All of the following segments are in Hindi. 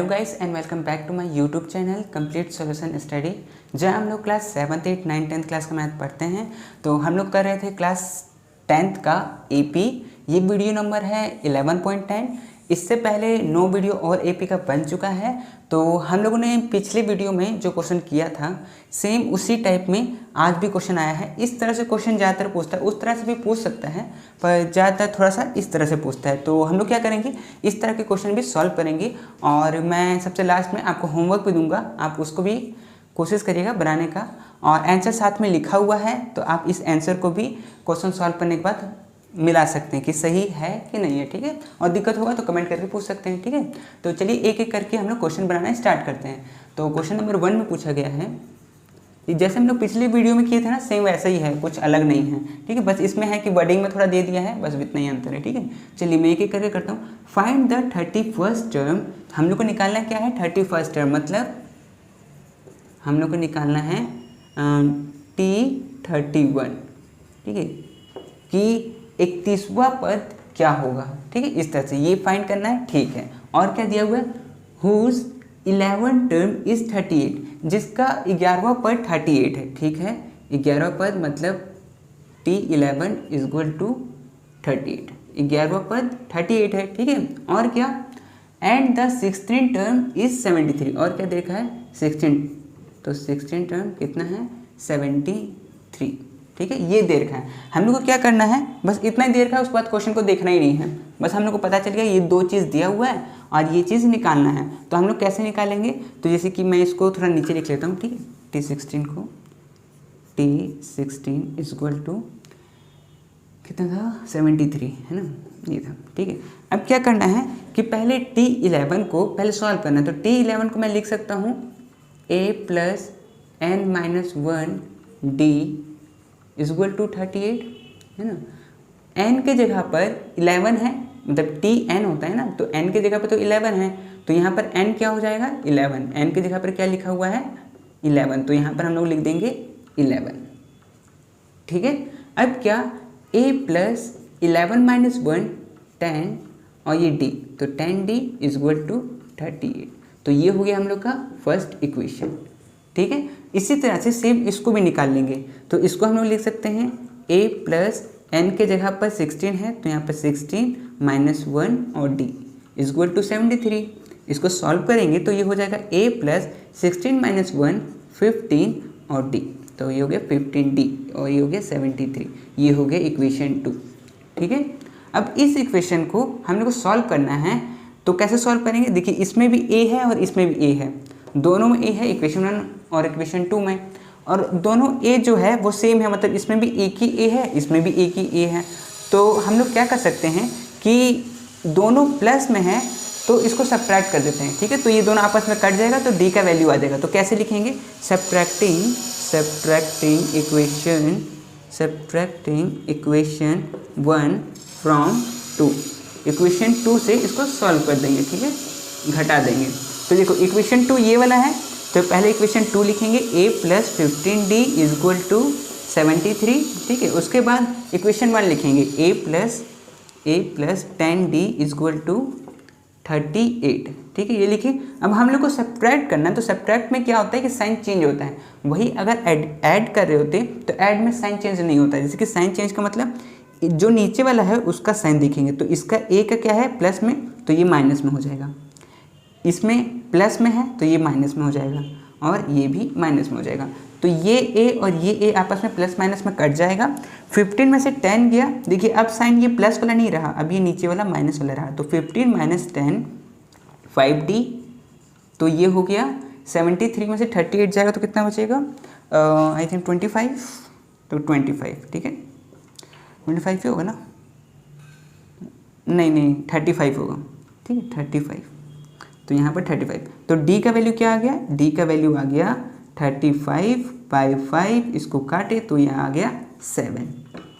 Hello guys and welcome back to my YouTube channel complete solution study, जहाँ हम लोग class 7th 8th 9th 10th class का मैथ पढ़ते हैं। तो हम लोग कर रहे थे क्लास 10th का एपी। ये वीडियो नंबर है 11.10। इससे पहले 9 वीडियो और एपी का बन चुका है। तो हम लोगों ने पिछले वीडियो में जो क्वेश्चन किया था सेम उसी टाइप में आज भी क्वेश्चन आया है। इस तरह से क्वेश्चन ज़्यादातर पूछता है, उस तरह से भी पूछ सकता है पर ज़्यादातर थोड़ा सा इस तरह से पूछता है। तो हम लोग क्या करेंगे, इस तरह के क्वेश्चन भी सॉल्व करेंगे और मैं सबसे लास्ट में आपको होमवर्क भी दूंगा, आप उसको भी कोशिश करिएगा बनाने का। और आंसर साथ में लिखा हुआ है तो आप इस आंसर को भी क्वेश्चन सॉल्व करने के बाद मिला सकते हैं कि सही है कि नहीं है, ठीक है। और दिक्कत होगा तो कमेंट करके पूछ सकते हैं, ठीक है। तो चलिए एक एक करके हम लोग क्वेश्चन बनाना स्टार्ट करते हैं। तो क्वेश्चन नंबर 1 में पूछा गया है, जैसे हम लोग पिछले वीडियो में किए थे ना सेम वैसा ही है, कुछ अलग नहीं है, ठीक है। बस इसमें है कि वर्डिंग में थोड़ा दे दिया है, बस इतना ही अंतर है, ठीक है। चलिए मैं एक एक करके करता हूँ। Find the 31st term. हम लोग को निकालना क्या है, 31st टर्म, मतलब हम लोग को निकालना है T31, ठीक है, कि 31वां पद क्या होगा, ठीक है। इस तरह से ये फाइंड करना है, ठीक है। और क्या दिया हुआ है, हुज 11 टर्म इज 38, जिसका 11वां पद 38 है, ठीक है। 11वां पद मतलब T11 इज इक्वल टू 38, 11वां पद 38 है, ठीक है। और क्या, एंड द 16 टर्म इज 73, और क्या देखा है 16, तो 16 टर्म कितना है 73, ठीक है। ये दे रखा है। हम लोग को क्या करना है, बस इतना ही दे रखा है, उसके बाद क्वेश्चन को देखना ही नहीं है। बस हम लोग को पता चल गया ये दो चीज़ दिया हुआ है और ये चीज़ निकालना है। तो हम लोग कैसे निकालेंगे, तो जैसे कि मैं इसको थोड़ा नीचे लिख लेता हूँ, ठीक है। T16 को T16 इज इक्वल टू कितना था 73, है ना, ये था, ठीक है। अब क्या करना है कि पहले T11 को पहले सॉल्व करना है। तो T11 को मैं लिख सकता हूँ a + n - 1 d is equal to 38, है ना। n के जगह पर 11 है, मतलब Tn होता है ना, तो n के जगह पर तो 11 है, तो यहाँ पर n क्या हो जाएगा 11, n के जगह पर क्या लिखा हुआ है 11, तो यहाँ पर हम लोग लिख देंगे 11, ठीक है। अब क्या, a + 11 - 1 10 और ये d, तो 10d इज इक्वल टू 38। तो ये हो गया हम लोग का फर्स्ट इक्वेशन, ठीक है। इसी तरह से सेम इसको भी निकाल लेंगे। तो इसको हम लोग लिख सकते हैं a + n के जगह पर 16 है, तो यहाँ पर 16 - 1 और d इज इक्वल टू 73। इसको सॉल्व करेंगे तो ये हो जाएगा a + 16 - 1 15 और d, तो ये हो गया 15d और ये हो गया 73। ये हो गया इक्वेशन 2, ठीक है। अब इस इक्वेशन को हम लोग को सॉल्व करना है। तो कैसे सॉल्व करेंगे, देखिए इसमें भी a है और इसमें भी a है, दोनों में a है, इक्वेशन 1 और इक्वेशन 2 में, और दोनों a जो है वो सेम है, मतलब इसमें भी एक ही a है, इसमें भी एक ही a है। तो हम लोग क्या कर सकते हैं कि दोनों प्लस में है तो इसको सब्ट्रैक्ट कर देते हैं, ठीक है। तो ये दोनों आपस में कट जाएगा तो d का वैल्यू आ जाएगा। तो कैसे लिखेंगे, सब्ट्रैक्टिंग इक्वेशन 1 फ्रॉम 2, इक्वेशन 2 से इसको सॉल्व कर देंगे, ठीक है, घटा देंगे। तो देखो इक्वेशन 2 ये वाला है, तो पहले इक्वेशन 2 लिखेंगे a + 15d is equal to 73, ठीक है। उसके बाद इक्वेशन 1 लिखेंगे a + 10d is equal to 38, ठीक है, ये लिखिए। अब हम लोग को सब्ट्रैक्ट करना है, तो सब्ट्रैक्ट में क्या होता है कि साइन चेंज होता है। वही अगर ऐड कर रहे होते तो ऐड में साइन चेंज नहीं होता है। जैसे कि साइन चेंज का मतलब जो नीचे वाला है उसका साइन देखेंगे, तो इसका a का क्या है प्लस में, तो ये माइनस में हो जाएगा, इसमें प्लस में है तो ये माइनस में हो जाएगा, और ये भी माइनस में हो जाएगा। तो ये a और ये a आपस में प्लस माइनस में कट जाएगा। 15 में से 10 गया, देखिए अब साइन ये प्लस वाला नहीं रहा, अब ये नीचे वाला माइनस वाला रहा। तो 15 - 10 5d, तो ये हो गया 73 में से 38 जाएगा तो कितना बचेगा, आई थिंक 25, तो 25, ठीक है, 25 ही होगा ना, नहीं 35 होगा, ठीक है 35। तो यहाँ पर 35, तो d का वैल्यू क्या आ गया, d का वैल्यू आ गया 35/5, इसको काटे तो यहाँ आ गया 7,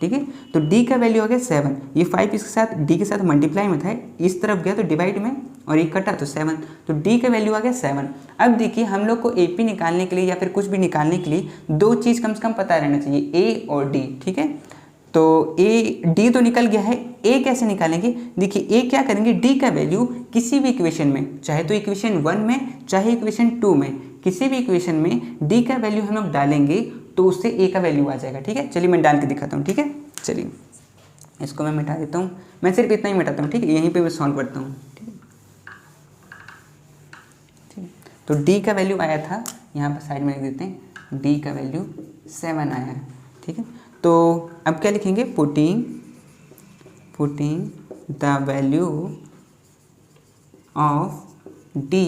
ठीक है। तो d का वैल्यू आ गया 7, ये 5 इसके साथ d के साथ मल्टीप्लाई में था, इस तरफ गया तो डिवाइड में, और ये कटा तो 7, तो d का वैल्यू आ गया 7। अब देखिए हम लोग को AP निकालने के लिए या फिर कुछ भी निकालने के लिए दो चीज़ कम से कम पता रहना चाहिए, a और d, ठीक है। तो ए डी तो निकल गया है, ए कैसे निकालेंगे? देखिए ए क्या करेंगे, डी का वैल्यू किसी भी इक्वेशन में, चाहे तो इक्वेशन 1 में चाहे इक्वेशन 2 में, किसी भी इक्वेशन में डी का वैल्यू हम लोग डालेंगे तो उससे ए का वैल्यू आ जाएगा। ठीक है, चलिए मैं डाल के दिखाता हूँ। ठीक है, चलिए इसको मैं मिटा देता हूँ, मैं सिर्फ इतना ही मिटाता हूँ। ठीक है, यहीं पे मैं सॉल्व करता हूँ। ठीक है, तो डी का वैल्यू आया था, यहाँ पर साइड में लिख देते हैं, डी का वैल्यू 7 आया है। ठीक है, तो अब क्या लिखेंगे, putting the value of d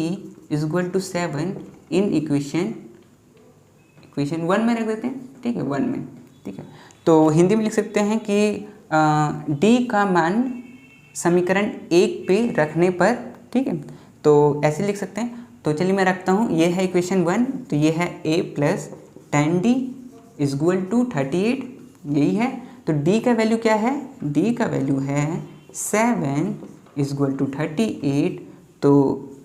is equal to 7 in equation 1 में रख देते हैं। ठीक है, 1 में। ठीक है, तो हिंदी में लिख सकते हैं कि डी का मान समीकरण 1 पे रखने पर। ठीक है, तो ऐसे लिख सकते हैं। तो चलिए मैं रखता हूँ, ये है इक्वेशन 1, तो ये है a plus 10d is equal to 38, यही है। तो d का वैल्यू क्या है, d का वैल्यू है 7 इज इक्वल टू 38, तो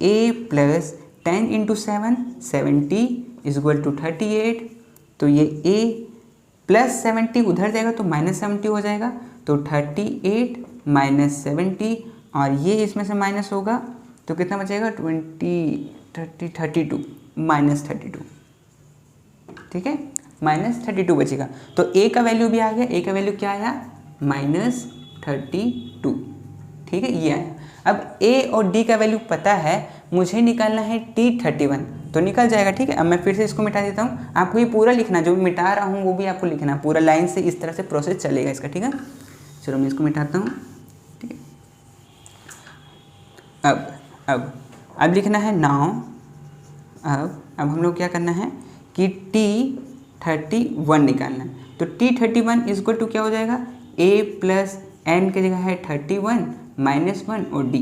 a plus 10 into 7 70 is equal to 38, तो ये a प्लस 70 उधर जाएगा तो माइनस 70 हो जाएगा, तो 38 माइनस 70, और ये इसमें से माइनस होगा तो कितना बचेगा, 32 माइनस 32। ठीक है, माइनस 32 बचेगा। तो a का वैल्यू भी आ गया, a का वैल्यू क्या आया, माइनस 32। ठीक है, ये आया। अब a और d का वैल्यू पता है, मुझे निकालना है t31, तो निकल जाएगा। ठीक है, अब मैं फिर से इसको मिटा देता हूँ। आपको ये पूरा लिखना, जो मिटा रहा हूँ वो भी आपको लिखना, पूरा लाइन से इस तरह से प्रोसेस चलेगा इसका। ठीक है, चलो मैं इसको मिटाता हूँ। ठीक है, अब लिखना है नाउ। अब हम लोग क्या करना है कि t31 निकालना है। तो t31 इज इक्वल टू क्या हो जाएगा, a प्लस n की जगह है 31 माइनस 1 और d,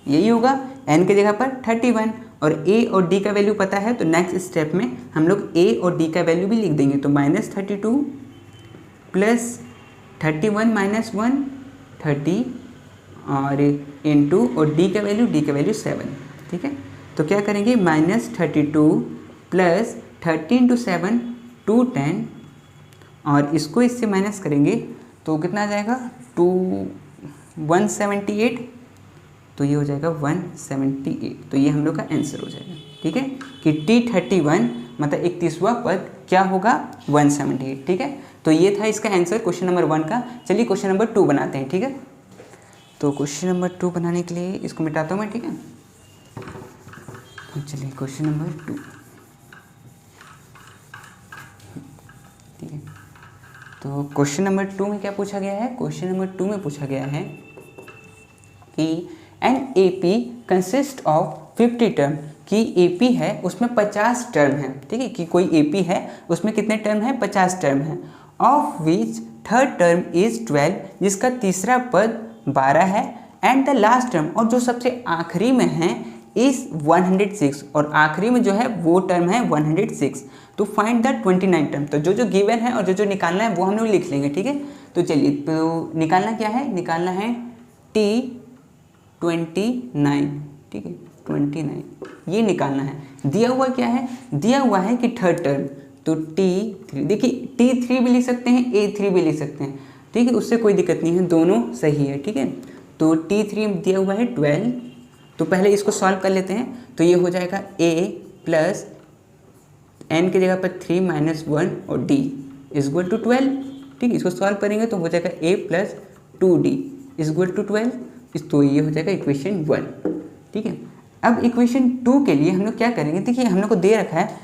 यही होगा, n की जगह पर 31, और a और d का वैल्यू पता है। तो नेक्स्ट स्टेप में हम लोग a और d का वैल्यू भी लिख देंगे। तो माइनस 32 प्लस 31 माइनस 1 30, और इंटू और d का वैल्यू 7। ठीक है, तो क्या करेंगे, माइनस 32 प्लस 30 इंटू 7 210, और इसको इससे माइनस करेंगे तो कितना आ जाएगा, 178, तो ये हो जाएगा 178। तो ये हम लोग का आंसर हो जाएगा। ठीक है, कि t31 मतलब 31वां पद क्या होगा, 178। ठीक है, तो ये था इसका आंसर क्वेश्चन नंबर 1 का। चलिए क्वेश्चन नंबर 2 बनाते हैं। ठीक है, तो क्वेश्चन नंबर 2 बनाने के लिए इसको मिटाता हूँ मैं। ठीक है, चलिए क्वेश्चन नंबर 2। ठीक है, तो क्वेश्चन नंबर 2 में क्या पूछा गया है, क्वेश्चन नंबर 2 में पूछा गया है कि an AP consist of 50 term, कि AP है उसमें 50 टर्म है। ठीक है, कि कोई AP है उसमें कितने टर्म है, 50 टर्म है। Of which third term is 12, जिसका तीसरा पद 12 है, एंड द लास्ट टर्म, और जो सबसे आखिरी में है, इज 106, और आखिरी में जो है वो टर्म है 106। तो फाइंड द 29 टर्म। तो जो गिवन है और जो निकालना है वो हम लोग लिख लेंगे। ठीक है, तो चलिए, तो निकालना क्या है, निकालना है t29। ठीक है, 29 ये निकालना है। दिया हुआ क्या है, दिया हुआ है कि थर्ड टर्म, तो t3, देखिए t3 भी लिख सकते हैं, a3 भी लिख सकते हैं। ठीक है, उससे कोई दिक्कत नहीं है, दोनों सही है। ठीक है, तो t3 दिया हुआ है 12, तो पहले इसको सॉल्व कर लेते हैं। तो ये हो जाएगा a प्लस n की जगह पर 3 माइनस 1 और d इज इक्वल टू 12। ठीक है, इसको सॉल्व करेंगे तो हो जाएगा a plus 2d is equal to 12, तो ये हो जाएगा इक्वेशन 1। ठीक है, अब इक्वेशन 2 के लिए हम लोग क्या करेंगे, देखिए हम लोग को दे रखा है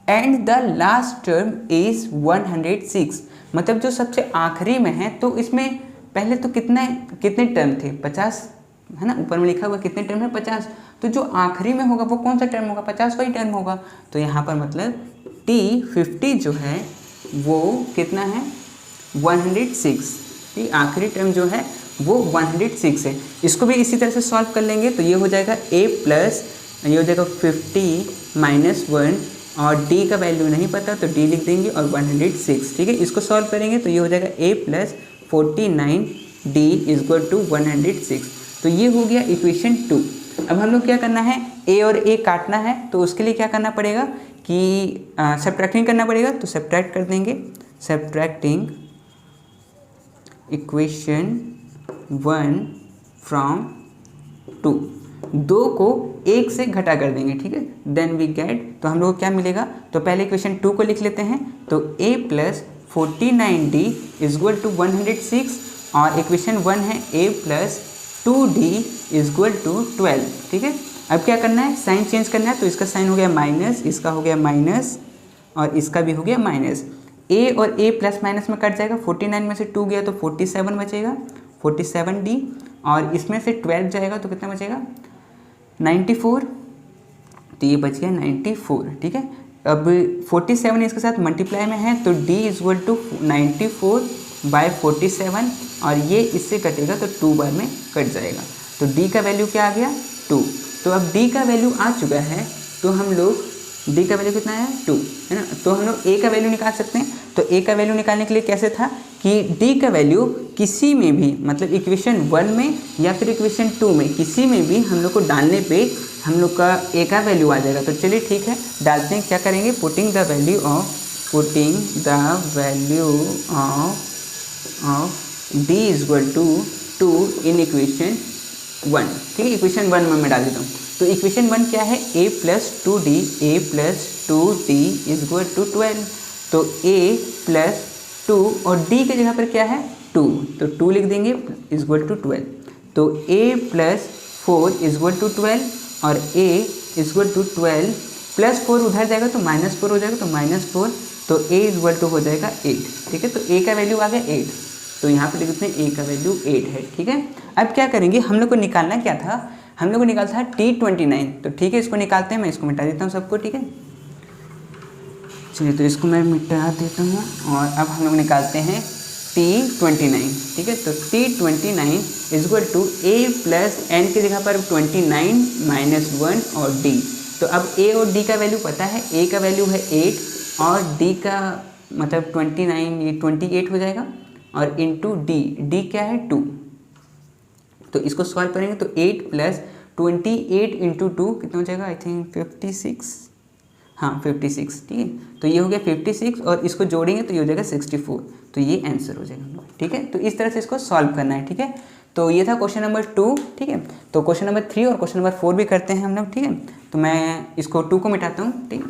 and the last term is 106, मतलब जो सबसे आखिरी में है। तो इसमें पहले तो कितने टर्म थे, 50 है ना, ऊपर में लिखा हुआ कितने टर्म है, 50। तो जो आखिरी में होगा वो कौन सा टर्म होगा, 50 का ही टर्म होगा। तो यहाँ पर मतलब t50 जो है वो कितना है, 106। ठीक, आखिरी टर्म जो है वो 106 है। इसको भी इसी तरह से सॉल्व कर लेंगे। तो ये हो जाएगा a प्लस, ये हो जाएगा 50 माइनस 1, और d का वैल्यू नहीं पता तो d लिख देंगे, और 106। ठीक है, इसको सॉल्व करेंगे तो ये हो जाएगा a plus 49d is equal to 106। तो ये हो गया इक्वेशन 2। अब हम लोग क्या करना है, a और a काटना है, तो उसके लिए क्या करना पड़ेगा कि सब्ट्रैक्टिंग करना पड़ेगा। तो सब्ट्रैक्ट कर देंगे, सब्ट्रैक्टिंग इक्वेशन 1 फ्रॉम 2, 2 को 1 से घटा कर देंगे, ठीक है, देन वी गेट, तो हम लोग को क्या मिलेगा, तो पहले इक्वेशन 2 को लिख लेते हैं, तो a plus 49d is equal to 106, और इक्वेशन 1 है a plus 2d is equal to 12, ठीक है। अब क्या करना है, साइन चेंज करना है, तो इसका साइन हो गया माइनस, इसका हो गया माइनस, और इसका भी हो गया माइनस। a और a प्लस माइनस में कट जाएगा, 49 में से 2 गया तो 47 बचेगा, 47d, और इसमें से 12 जाएगा तो कितना बचेगा, 94, तो ये बच गया 94, ठीक है। अब 47 इसके साथ मल्टीप्लाई में है, तो d इज इक्वल टू 94/47, और ये इससे कटेगा तो 2 बार में कट जाएगा, तो d का वैल्यू क्या आ गया, 2। तो अब d का वैल्यू आ चुका है, तो हम लोग d का वैल्यू कितना है, 2, है ना, तो हम लोग a का वैल्यू निकाल सकते हैं। तो a का वैल्यू निकालने के लिए कैसे था कि d का वैल्यू किसी में भी, मतलब इक्वेशन 1 में या फिर इक्वेशन 2 में, किसी में भी हम लोग को डालने पे हम लोग का a का वैल्यू आ जाएगा। तो चलिए ठीक है, डालते हैं, क्या करेंगे, putting the value of d is equal to 2 in equation 1, ठीक है, इक्वेशन 1 में मैं डाल देता हूँ। तो इक्वेशन 1 क्या है, a plus 2d is equal to 12, तो a प्लस 2 और d के जगह पर क्या है, 2, तो 2 लिख देंगे इज इक्वल टू 12, तो a plus 4 is equal to 12, और a is equal to 12 plus 4 उधर जाएगा तो -4 हो जाएगा, तो -4, तो a इज इक्वल टू हो जाएगा 8, ठीक है। तो a का वैल्यू आ गया 8, तो यहाँ पे लिख देते हैं a का वैल्यू 8 है, ठीक है। अब क्या करेंगे, हम लोग को निकालना क्या था, हम लोग को निकालना था T29, तो ठीक है, इसको निकालते हैं, मैं इसको मिटा देता हूँ सबको, ठीक है। चलिए, तो इसको मैं मिटा देता हूँ, और अब हम लोग निकालते हैं T29, ठीक है। तो T29 is equal to a plus n की जगह पर 29 माइनस 1 और d, तो अब a और d का वैल्यू पता है, a का वैल्यू है 8 और d का मतलब 29, ये 28 हो जाएगा, और इंटू d क्या है 2, तो इसको सॉल्व करेंगे तो 8 प्लस 28 इंटू 2 कितना हो जाएगा, आई थिंक 56, हाँ 56, ठीक है। तो ये हो गया 56, और इसको जोड़ेंगे तो ये हो जाएगा 64, तो ये आंसर हो जाएगा, ठीक है। तो इस तरह से इसको सॉल्व करना है, ठीक है। तो ये था क्वेश्चन नंबर 2, ठीक है। तो क्वेश्चन नंबर 3 और क्वेश्चन नंबर 4 भी करते हैं हम लोग, ठीक है। तो मैं इसको 2 को मिटाता हूँ, ठीक है,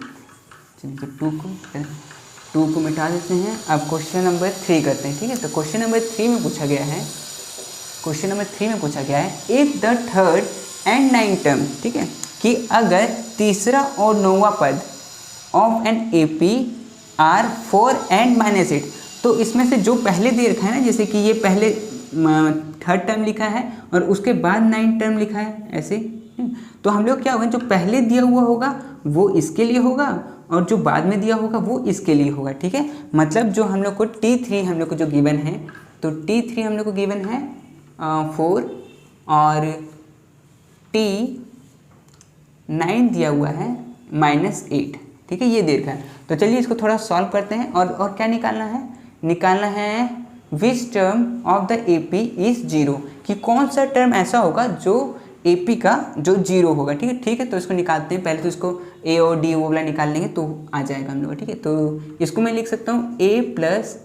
चलिए, तो 2 को मिटा देते हैं। अब क्वेश्चन नंबर 3 करते हैं, ठीक है। तो क्वेश्चन नंबर 3 में पूछा गया है, if the third and 9th term, ठीक है, कि अगर तीसरा और 9वां पद of an AP are 4 and -8, तो इसमें से जो पहले दे रखा है ना, जैसे कि ये पहले थर्ड टर्म लिखा है और उसके बाद 9th टर्म लिखा है ऐसे, तो हम लोग क्या होगा, जो पहले दिया हुआ होगा वो इसके लिए होगा और जो बाद में दिया होगा वो इसके लिए होगा, ठीक है। मतलब जो हम लोग को T3 हम लोग को जो गिवन है, तो T3 हम लोग को गिवन है 4 और T9 दिया हुआ है -8, ठीक है, ये दे रखा है। तो चलिए इसको थोड़ा सॉल्व करते हैं, और क्या निकालना है which term of the AP is 0, कि कौन सा टर्म ऐसा होगा जो AP का जो 0 होगा, ठीक है। तो इसको निकालते हैं, पहले तो इसको A और D वो वाला निकाल लेंगे तो आ जाएगा हम लोग, ठीक है। तो इसको मैं लिख सकता हूँ A plus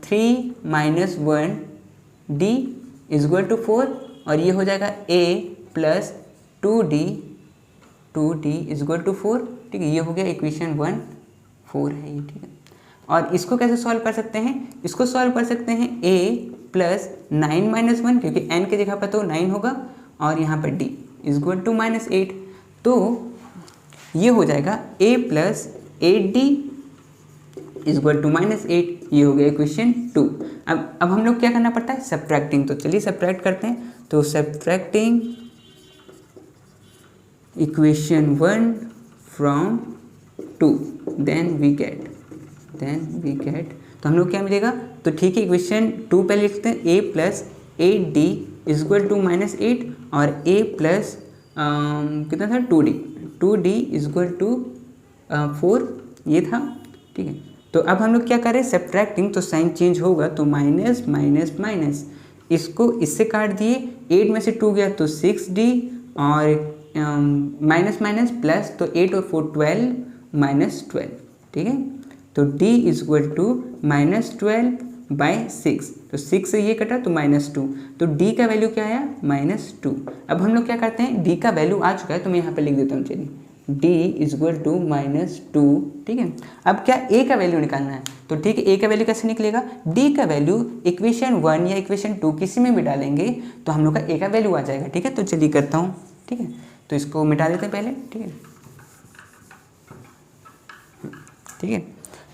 3 - 1 D is equal to 4, और ये हो जाएगा A plus 2D is equal to 4, ठीक है। ये हो गया इक्वेशन 1, 4 है ये, ठीक है। और इसको कैसे सॉल्व कर सकते हैं, इसको सॉल्व कर सकते हैं A प्लस 9 - 1, क्योंकि n की जगह पर तो 9 होगा, और यहाँ पर D इज इक्वल टू -8, तो ये हो जाएगा A plus 8D is equal to -8, ये हो गया इक्वेशन 2। अब हम लोग क्या करना पड़ता है, सब्ट्रैक्टिंग। तो चलिए सब्ट्रैक्ट करते हैं, तो subtracting equation 1 from 2 then we get, तो हम लोग क्या मिलेगा, तो ठीक है, इक्वेशन 2 पहले लिखते हैं, A plus 8D is equal to -8, और A प्लस कितना था 2D इज इक्वल टू 4, ये था, ठीक है। तो अब हम लोग क्या करें, सब्ट्रैक्टिंग, तो साइन चेंज होगा, तो माइनस माइनस माइनस, इसको इससे काट दिए, 8 में से 2 गया तो 6D, और माइनस माइनस प्लस, तो 8 और 4 12 -12, ठीक है। तो D इज इक्वल टू -12 /6, तो 6 से ये कटा तो -2, तो d का वैल्यू क्या आया -2। अब हम लोग क्या करते हैं, d का वैल्यू आ चुका है तो मैं यहाँ पे लिख देता हूँ, चलिए d = -2, ठीक है। अब क्या a का वैल्यू निकालना है, तो ठीक है, a का वैल्यू कैसे निकलेगा, d का वैल्यू इक्वेशन 1 या इक्वेशन 2 किसी में भी डालेंगे तो हम लोग का a का वैल्यू आ जाएगा, ठीक है। तो चलिए करता हूँ, ठीक है, तो इसको मिटा देते हैं पहले, ठीक है, ठीक है।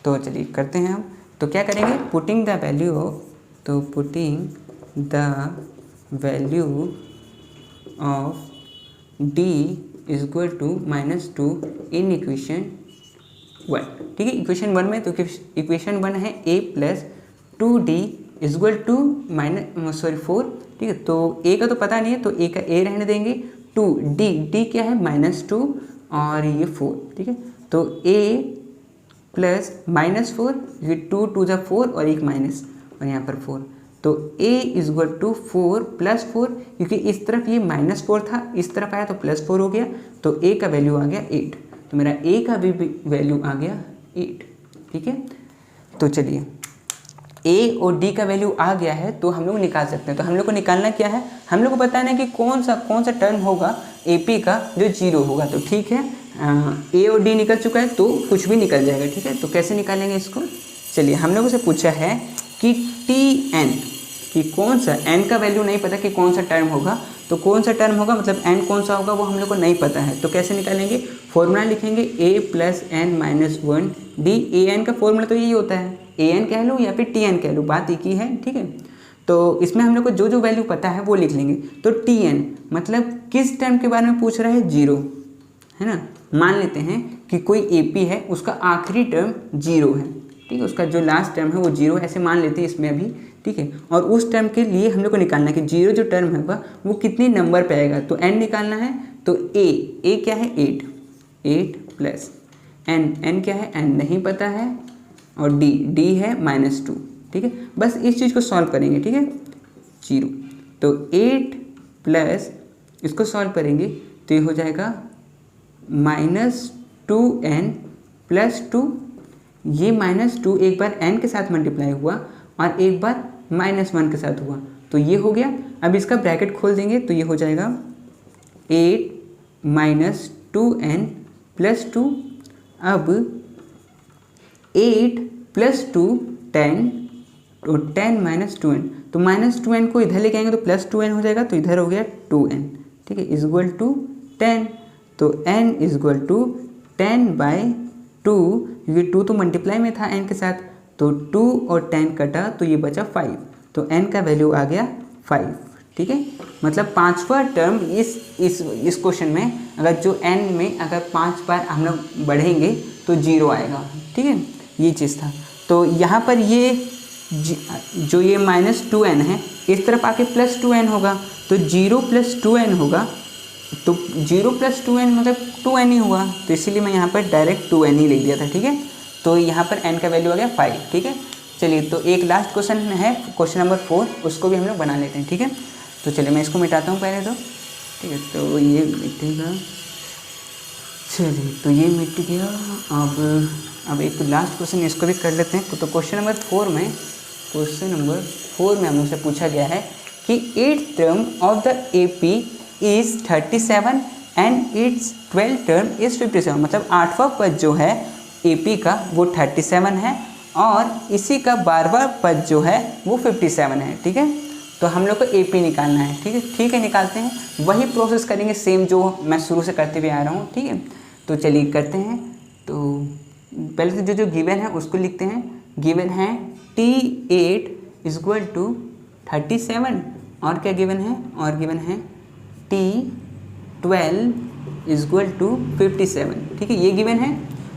तो चलिए करते हैं हम, तो क्या करेंगे, पुटिंग द वैल्यू ऑफ, तो putting the value of d = -2 in equation 1, ठीक है। इक्वेशन 1 में, तो इक्वेशन 1 है a + 2d = 4, ठीक है। तो a का तो पता नहीं है तो a का a रहने देंगे, 2d क्या है -2 और ये 4, ठीक है। तो a + -4, ये 2 2 = 4 और एक माइनस और यहाँ पर 4, तो a = 4 + 4, क्योंकि इस तरफ ये -4 था, इस तरफ आया तो +4 हो गया, तो a का वैल्यू आ गया 8, तो मेरा a का भी वैल्यू आ गया 8, ठीक है। तो चलिए a और d का वैल्यू आ गया है तो हम लोग निकाल सकते हैं। तो हम लोग को निकालना क्या है, हम लोग को बताना है कि कौन सा टर्म होगा AP का जो 0 होगा। तो ठीक है, a और d निकल चुका है तो कुछ भी निकल जाएगा, ठीक है। तो कैसे निकालेंगे इसको, चलिए हम लोगों से पूछा है कि Tn, कि कौन सा, n का वैल्यू नहीं पता कि कौन सा टर्म होगा, तो कौन सा टर्म होगा मतलब n कौन सा होगा वो हम लोग को नहीं पता है। तो कैसे निकालेंगे, फॉर्मूला लिखेंगे a + n - 1d, an का फॉर्मूला तो यही होता है, an कह लो या फिर Tn कह लो, बात एक ही है, ठीक है। तो इसमें हम लोग को जो जो वैल्यू पता है वो लिख लेंगे। तो Tn मतलब किस टर्म के बारे में पूछ रहा है, 0, है ना। मान लेते हैं कि कोई AP है, उसका आखिरी टर्म 0 है, ठीक है, उसका जो लास्ट टर्म है वो 0 है, ऐसे मान लेते हैं इसमें अभी, ठीक है। और उस टर्म के लिए हम लोग को निकालना है कि 0 जो टर्म होगा वो कितने नंबर पे आएगा, तो n निकालना है। तो a क्या है 8 + n क्या है, n नहीं पता है, और d है -2, ठीक है। बस इस चीज़ को सॉल्व करेंगे, ठीक है, 0, तो 8 प्लस इसको सॉल्व करेंगे तो ये हो जाएगा -2n + 2, ये -2 एक बार n के साथ मल्टीप्लाई हुआ और एक बार -1 के साथ हुआ, तो ये हो गया। अब इसका ब्रैकेट खोल देंगे तो ये हो जाएगा 8 - 2n + 2, अब 8 + 2 10, तो 10 - 2n, तो -2n को इधर लेके आएंगे तो +2n हो जाएगा, तो इधर हो गया 2n, ठीक है, = 10, तो n = 10/2, क्योंकि 2 तो मल्टीप्लाई में था n के साथ, तो 2 और 10 कटा तो ये बचा 5, तो n का वैल्यू आ गया 5, ठीक है। मतलब 5वां टर्म इस क्वेश्चन में, अगर जो n में अगर 5 बार हम लोग बढ़ेंगे तो 0 आएगा, ठीक है, ये चीज़ था। तो यहाँ पर ये जो ये -2n है इस तरफ आके +2n होगा, तो 0 + 2n होगा, तो 0 + 2n मतलब 2n ही हुआ, तो इसीलिए मैं यहाँ पर डायरेक्ट 2n ही लिख दिया था, ठीक है। तो यहाँ पर n का वैल्यू आ गया 5, ठीक है। चलिए तो एक लास्ट क्वेश्चन है, क्वेश्चन नंबर 4, उसको भी हम लोग बना लेते हैं, ठीक है। तो चलिए मैं इसको मिटाता हूँ पहले तो, ठीक है, तो ये मिटेगा, चलिए तो ये मिट गया। अब एक लास्ट क्वेश्चन इसको भी कर लेते हैं। तो क्वेश्चन नंबर 4 में हम लोग से पूछा गया है कि 8th term of the AP is 37 and it's 12th term is 57, मतलब 8वां पद जो है AP का वो 37 है और इसी का 12वां पद जो है वो 57 है, ठीक है। तो हम लोग को AP निकालना है, ठीक है, निकालते हैं, वही प्रोसेस करेंगे सेम जो मैं शुरू से करते हुए आ रहा हूँ, ठीक है। तो चलिए करते हैं। तो पहले तो जो गिवन है उसको लिखते हैं। गिवन है T8 = 37, और क्या गिवन है, और गिवन है T12 = 57, ठीक है, ये गिवन है।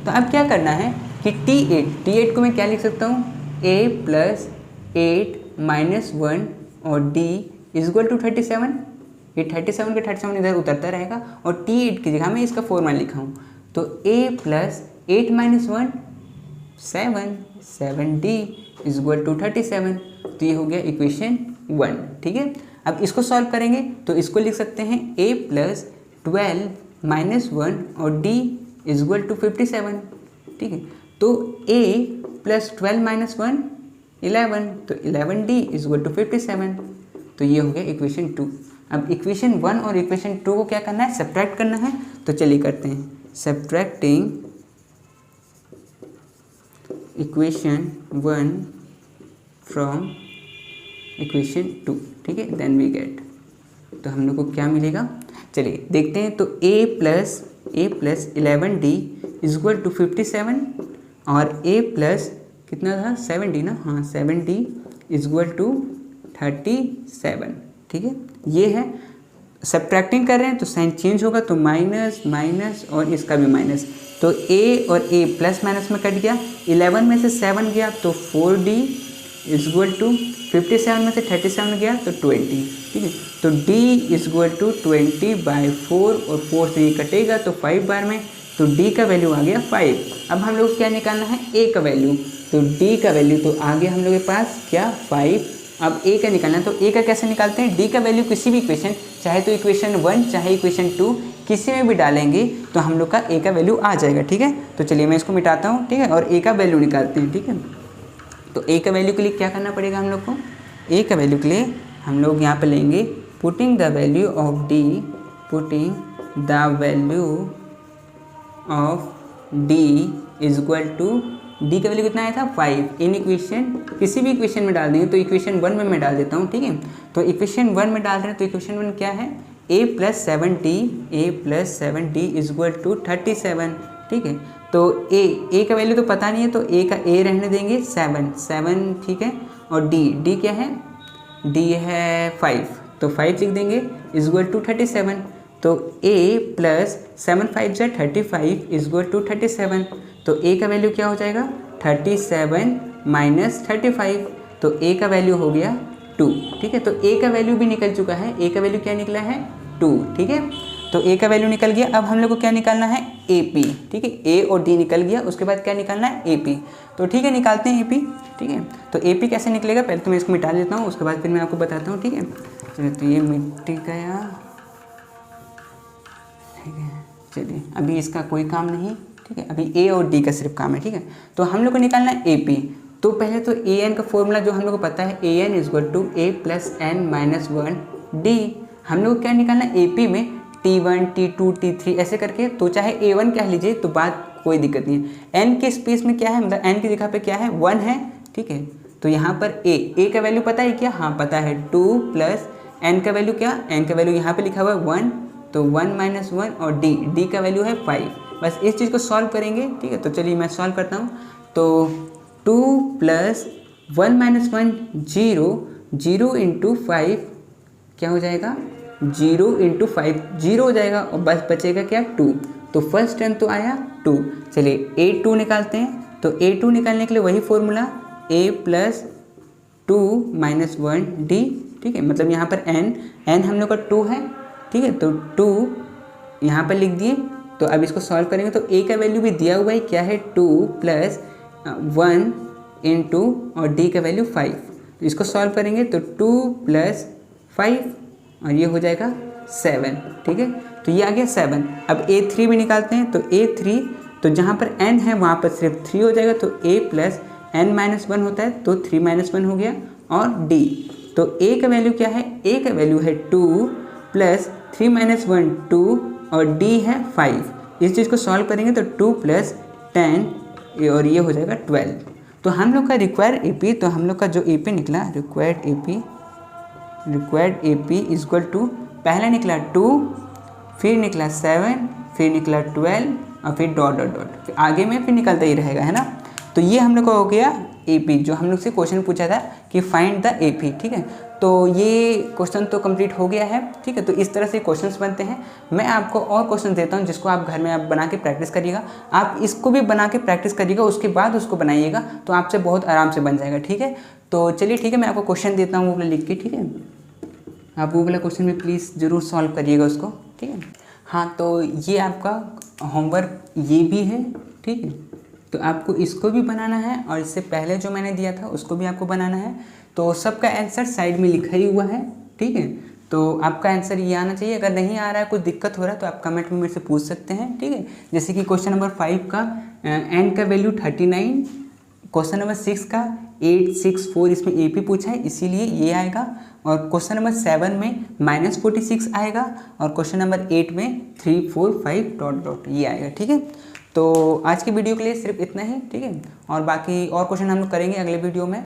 तो अब क्या करना है कि T8 को मैं क्या लिख सकता हूँ, A + 8 - 1 और D = 37, ये 37 का 37 इधर उतरता रहेगा, और T8 की जगह मैं इसका फॉर्मूला लिखा हूँ, तो A + 8 - 1 7D = 37, तो ये हो गया इक्वेशन 1, ठीक है। अब इसको सॉल्व करेंगे तो इसको लिख सकते हैं A + 12 - 1 और D = 57, ठीक है। तो A + 12 - 1 11, तो 11D इज इक्वल टू 57। तो ये हो गया इक्वेशन 2। अब इक्वेशन 1 और इक्वेशन 2 को क्या करना है, सब्ट्रैक्ट करना है। तो चलिए करते हैं, सब्ट्रैक्टिंग इक्वेशन 1 फ्रॉम इक्वेशन 2, ठीक है, देन वी गेट, तो हम लोग को क्या मिलेगा, चलिए देखते हैं। तो a plus 11D is equal to 57 और a प्लस कितना था 7D ना, हाँ 7D इज इक्वल टू 37, ठीक है। ये है, सब्ट्रैक्टिंग कर रहे हैं तो साइन चेंज होगा, तो माइनस माइनस और इसका भी माइनस, तो a और a प्लस माइनस में कट गया, 11 में से 7 गया तो 4D इज इक्वल टू 57 में से 37 गया तो 20, ठीक है। तो d इज इक्वल टू 20/4 और 4 से ये कटेगा तो 5 बार में, तो d का वैल्यू आ गया 5। अब हम लोग क्या निकालना है, a का वैल्यू, तो d का वैल्यू तो आ गया हम लोग के पास क्या 5। अब a का निकालना है, तो a का कैसे निकालते हैं, d का वैल्यू किसी भी इक्वेशन, चाहे तो इक्वेशन 1 चाहे इक्वेशन 2 किसी में भी डालेंगे तो हम लोग का a का वैल्यू आ जाएगा, ठीक है। तो चलिए मैं इसको मिटाता हूँ, ठीक है, और a का वैल्यू निकालते हैं, ठीक है। तो a का वैल्यू के लिए क्या करना पड़ेगा हम लोग को, a का वैल्यू के लिए हम लोग यहाँ पे लेंगे putting the value of d, putting the value of d is equal to, d का वैल्यू कितना आया था 5, इन इक्वेशन किसी भी इक्वेशन में डाल देंगे, तो इक्वेशन 1 में मैं डाल देता हूँ, ठीक है। तो इक्वेशन 1 में डाल रहे हैं, तो इक्वेशन 1 क्या है, a plus 7d is equal to 37, ठीक है। तो a का वैल्यू तो पता नहीं है, तो a का a रहने देंगे 7, ठीक है। और d क्या है, d है 5, तो 5 लिख देंगे इज इक्वल टू 37। तो a प्लस 7 5 जा 35 इज इक्वल टू 37, तो a का वैल्यू क्या हो जाएगा 37 माइनस 35, तो a का वैल्यू हो गया 2, ठीक है। तो a का वैल्यू भी निकल चुका है, a का वैल्यू क्या निकला है 2, ठीक है। तो a का वैल्यू निकल गया। अब हम लोग को क्या निकालना है, AP, ठीक है, a और d निकल गया, उसके बाद क्या निकालना है AP, तो ठीक है निकालते हैं AP, ठीक है। तो AP कैसे निकलेगा, पहले तो मैं इसको मिटा देता हूँ, उसके बाद फिर मैं आपको बताता हूँ, ठीक है। चलिए तो ये मिट गया, ठीक है। चलिए अभी इसका कोई काम नहीं, ठीक है, अभी a और d का सिर्फ काम है, ठीक है। तो हम लोग को निकालना है AP। तो पहले तो an का फॉर्मूला जो हम लोग को पता है, an is equal to a plus n minus 1d। हम लोग को क्या निकालना है AP में T1 T2 T3 ऐसे करके, तो चाहे A1 कह लीजिए तो बात कोई दिक्कत नहीं है। n के स्पेस में क्या है, मतलब n की जगह पे क्या है 1 है, ठीक है। तो यहाँ पर a का वैल्यू पता है क्या, हाँ पता है 2 प्लस n का वैल्यू क्या, n का वैल्यू यहाँ पे लिखा हुआ है 1, तो 1 माइनस 1 और d का वैल्यू है 5। बस इस चीज़ को सॉल्व करेंगे, ठीक है। तो चलिए मैं सॉल्व करता हूँ। तो 2 प्लस 1 माइनस 1 0 इंटू 5 क्या हो जाएगा, 0 इंटू 5 0 हो जाएगा, और बस बचेगा क्या 2। तो फर्स्ट टर्म तो आया 2। चलिए A2 निकालते हैं। तो A2 निकालने के लिए वही formula a plus 2 minus 1d, ठीक है। मतलब यहाँ पर n हम लोग का 2 है, ठीक है। तो 2 यहाँ पर लिख दिए। तो अब इसको सॉल्व करेंगे तो a का वैल्यू भी दिया हुआ है, क्या है 2 प्लस 1 इंटू और d का वैल्यू 5। तो इसको सॉल्व करेंगे तो 2 प्लस 5 और ये हो जाएगा 7, ठीक है। तो ये आ गया 7। अब A3 भी निकालते हैं। तो A3 तो जहाँ पर n है वहाँ पर सिर्फ 3 हो जाएगा, तो a प्लस n माइनस 1 होता है, तो 3 माइनस 1 हो गया। और d, तो a का वैल्यू क्या है, a का वैल्यू है 2 प्लस 3 माइनस 1 2 और d है 5। इस चीज़ को सॉल्व करेंगे तो 2 प्लस 10 और ये हो जाएगा 12। तो हम लोग का रिक्वायर्ड AP, तो हम लोग का जो AP निकला required AP is equal to, पहला निकला 2, फिर निकला 7, फिर निकला 12 और फिर डॉट डॉट डॉट, फिर आगे में फिर निकलता ही रहेगा, है ना। तो ये हम लोग का हो गया AP, जो हम लोग से क्वेश्चन पूछा था कि फाइंड द AP, ठीक है। तो ये क्वेश्चन तो कंप्लीट हो गया है, ठीक है। तो इस तरह से क्वेश्चंस बनते हैं। मैं आपको और क्वेश्चन देता हूँ जिसको आप घर में आप बना के प्रैक्टिस करिएगा। आप इसको भी बना के प्रैक्टिस करिएगा, उसके बाद उसको बनाइएगा, तो आपसे बहुत आराम से बन जाएगा, ठीक है। तो चलिए ठीक है, मैं आपको क्वेश्चन देता हूँ वो वाला लिख के, ठीक है। आप वो वाला क्वेश्चन भी प्लीज़ ज़रूर सॉल्व करिएगा उसको, ठीक है। हाँ, तो ये आपका होमवर्क ये भी है, ठीक है। तो आपको इसको भी बनाना है और इससे पहले जो मैंने दिया था उसको भी आपको बनाना है। तो सबका आंसर साइड में लिखा ही हुआ है, ठीक है। तो आपका आंसर ये आना चाहिए। अगर नहीं आ रहा है, कुछ दिक्कत हो रहा है, तो आप कमेंट में मेरे से पूछ सकते हैं, ठीक है। जैसे कि क्वेश्चन नंबर 5 का n का वैल्यू 39, क्वेश्चन नंबर 6 का 8 6 4 इसमें AP पूछा है इसीलिए ये आएगा, और क्वेश्चन नंबर 7 में -46 आएगा, और क्वेश्चन नंबर 8 में 3 4 5 डॉट डॉट ये आएगा। ठीक है, तो आज की वीडियो के लिए सिर्फ इतना ही। ठीक है, और बाकी और क्वेश्चन हम लोग करेंगे अगले वीडियो में।